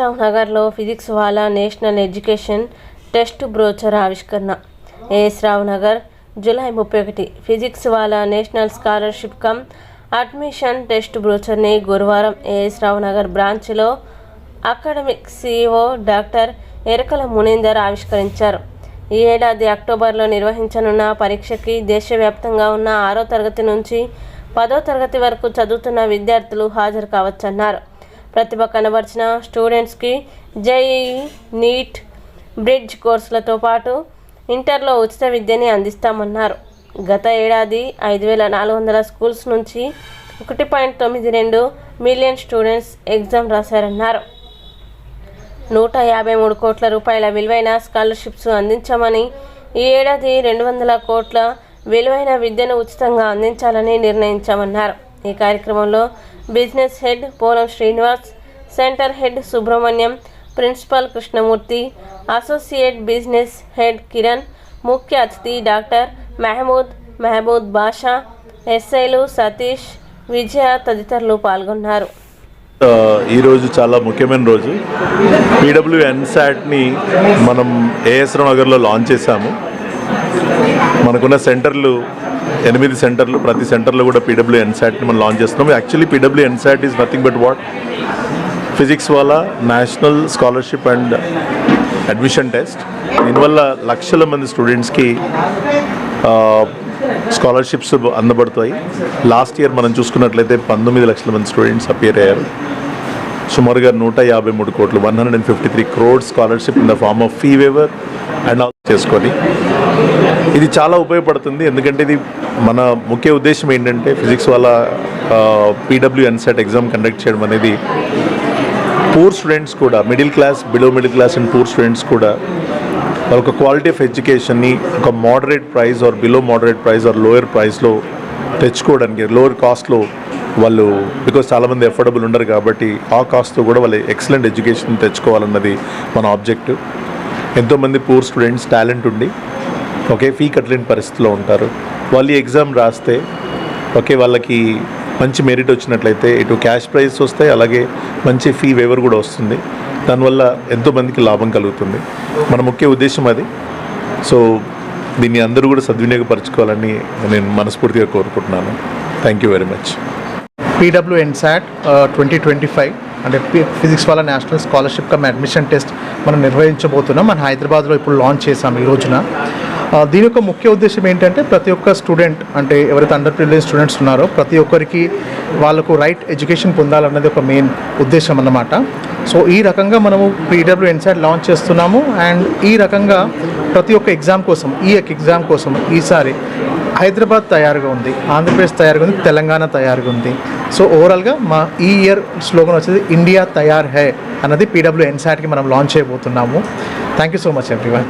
రావు నగర్లో physics Wallah national education test brochure ఆవిష్కరణ. Rao Nagar July 31 physics Wallah national scholarship cum admission test బ్రోచర్ని గురువారం రావు నగర్ బ్రాంచ్లో academic CEO doctor Erakala Munindar ఆవిష్కరించారు. ఈ ఏడాది అక్టోబర్లో నిర్వహించనున్న పరీక్షకి దేశవ్యాప్తంగా ఉన్న 6వ తరగతి నుంచి 10వ తరగతి వరకు చదువుతున్న విద్యార్థులు హాజరు కావచ్చన్నారు. ప్రతిభ కనబర్చిన స్టూడెంట్స్కి JEE, నీట్, బ్రిడ్జ్ కోర్సులతో పాటు ఇంటర్లో ఉచిత విద్యని అందిస్తామన్నారు. గత ఏడాది 5,400 స్కూల్స్ నుంచి 1.92 మిలియన్ స్టూడెంట్స్ ఎగ్జామ్ రాశారన్నారు. 153 కోట్ల రూపాయల విలువైన స్కాలర్షిప్స్ అందించామని, ఈ ఏడాది 200 కోట్ల విలువైన విద్యను ఉచితంగా అందించాలని నిర్ణయించామన్నారు. ఈ కార్యక్రమంలో business head Polam Srinivas, centre head Subrahmanyam, principal Krishnamurthy, associate business head Kiran, ముఖ్య అతిథి డాక్టర్ మహమూద్ బాషా, ఎస్ఐలు సతీష్, విజయ తదితరులు పాల్గొన్నారు. ఈరోజు చాలా ముఖ్యమైన రోజు. PWNSATని మనం రావు నగర్లో లాంచ్ చేశాము. మనకున్న సెంటర్లు 8 సెంటర్లు, ప్రతి సెంటర్లో కూడా PWNSATని మనం లాంచ్ చేస్తున్నాం. Actually PWNSAT is nothing but what physics Wallah national scholarship and admission test. దీనివల్ల లక్షల మంది స్టూడెంట్స్కి స్కాలర్షిప్స్ అందబడతాయి. లాస్ట్ ఇయర్ మనం చూసుకున్నట్లయితే 19 లక్షల మంది స్టూడెంట్స్ అపియర్ అయ్యారు. సుమారుగా 153 కోట్లు 153 crores scholarship in the form of fee waiver and all చేసుకొని ఇది చాలా ఉపయోగపడుతుంది. ఎందుకంటే ఇది మన ముఖ్య ఉద్దేశం ఏంటంటే ఫిజిక్స్ వాళ్ళ PWNSAT ఎగ్జామ్ కండక్ట్ చేయడం అనేది పూర్ స్టూడెంట్స్ కూడా, middle class, below middle class and poor students కూడా ఒక క్వాలిటీ ఆఫ్ ఎడ్యుకేషన్ని ఒక moderate price or below moderate price or lower ప్రైస్లో తెచ్చుకోవడానికి, లోయర్ కాస్ట్లో వాళ్ళు, బికాజ్ చాలామంది అఫోర్డబుల్ ఉండరు కాబట్టి ఆ కాస్ట్తో కూడా వాళ్ళు ఎక్సలెంట్ ఎడ్యుకేషన్ తెచ్చుకోవాలన్నది మన ఆబ్జెక్టివ్. ఎంతోమంది పూర్ స్టూడెంట్స్ టాలెంట్ ఉండి ఫీ కట్టలేని పరిస్థితిలో ఉంటారు. వాళ్ళు ఈ ఎగ్జామ్ రాస్తే వాళ్ళకి మంచి మెరిట్ వచ్చినట్లయితే ఇటు క్యాష్ ప్రైజ్ వస్తాయి, అలాగే మంచి ఫీ వేవర్ కూడా వస్తుంది. దానివల్ల ఎంతోమందికి లాభం కలుగుతుంది. మన ముఖ్య ఉద్దేశం అది. సో దీన్ని అందరూ కూడా సద్వినియోగపరచుకోవాలని నేను మనస్ఫూర్తిగా కోరుకుంటున్నాను. Thank you very much. PWNSAT 2025 అంటే ఫిజిక్స్ వాళ్ళ national scholarship cum admission test మనం నిర్వహించబోతున్నాం. మన హైదరాబాద్లో ఇప్పుడు లాంచ్ చేసాం ఈ రోజున. దీని యొక్క ముఖ్య ఉద్దేశం ఏంటంటే ప్రతి ఒక్క స్టూడెంట్, అంటే ఎవరైతే అండర్ ప్రివిలేజ్ స్టూడెంట్స్ ఉన్నారో ప్రతి ఒక్కరికి వాళ్ళకు రైట్ ఎడ్యుకేషన్ పొందాలన్నది ఒక మెయిన్ ఉద్దేశం అన్నమాట. సో ఈ రకంగా మనము PWNSAT లాంచ్ చేస్తున్నాము. అండ్ ఈ రకంగా ప్రతి ఒక్క ఎగ్జామ్ కోసం, ఈ యొక్క ఎగ్జామ్ కోసం ఈసారి హైదరాబాద్ తయారుగా ఉంది, ఆంధ్రప్రదేశ్ తయారుగా ఉంది, తెలంగాణ తయారుగా ఉంది. సో ఓవరాల్గా మా ఈ ఇయర్ స్లోగన్ వచ్చేది ఇండియా తయార్ హై అన్నది PWNSATకి మనం లాంచ్ చేయబోతున్నాము. Thank you so much everyone.